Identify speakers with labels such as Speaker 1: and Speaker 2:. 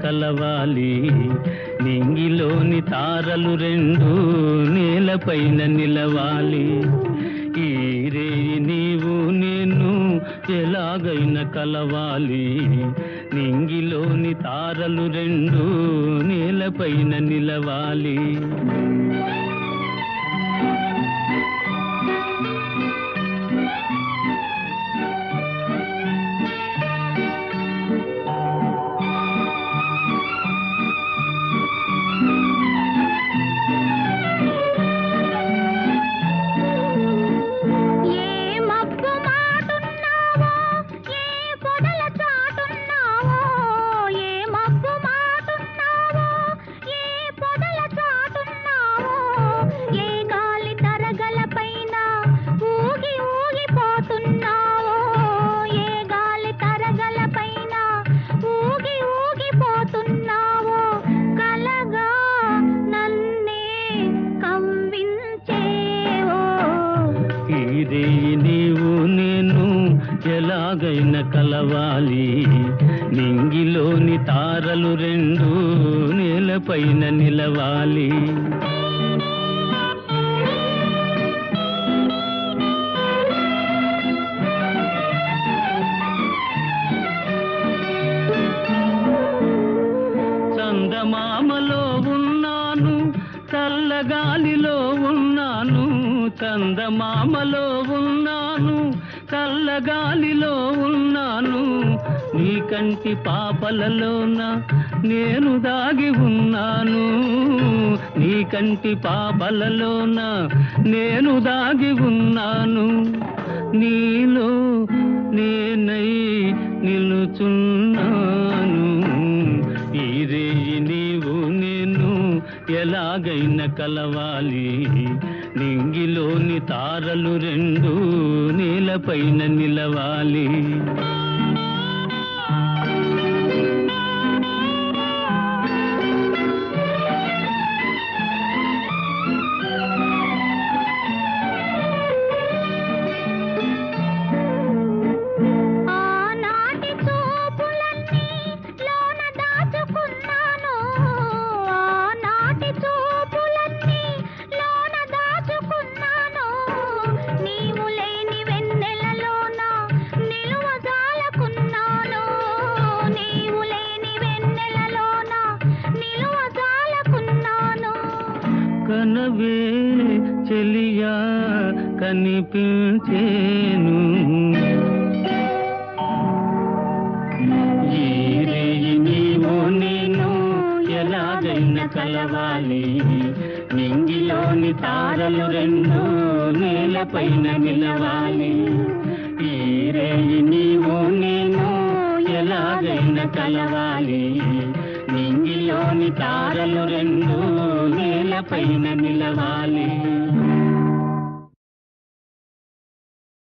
Speaker 1: కలవాలి, నింగిలోని తారలు రెండు నేలపైన నిలవాలి. ఈ రేయి నీవు నేను ఎలాగైనా కలవాలి, నింగిలోని తారలు రెండు నేలపైన నిలవాలి. నీవు నేను ఎలాగైనా కలవాలి, నింగిలోని తారలు రెండు నేలపైన నిలవాలి. చందమామలో ఉన్నాను, చల్లగాలిలో ఉన్నాను, చందమామలో ఉన్నాను, చల్లగాలిలో ఉన్నాను. నీ కంటి పాపలలోన నేను దాగి ఉన్నాను, నీ కంటి పాపలలోన నేను దాగి ఉన్నాను. నీలో నేనై నిలుచున్నాను, ఈ రేయి నీవు నేను ఎలాగైనా కలవాలి, నింగిలోని తారలు రెండు నేలపైన నిలవాలి. కనవే చెలియా కనిపించేను, ఈ రేయి నీవు నేను ఎలాగైనా కలవాలి, నింగిలోని తారలు రెండు నేలపైన నిలవాలి. ఈ రేయి నీవు నేను ఎలాగైనా కలవాలి, నింగిలోని తారలు రెండు నేలపైన నిలవాలి.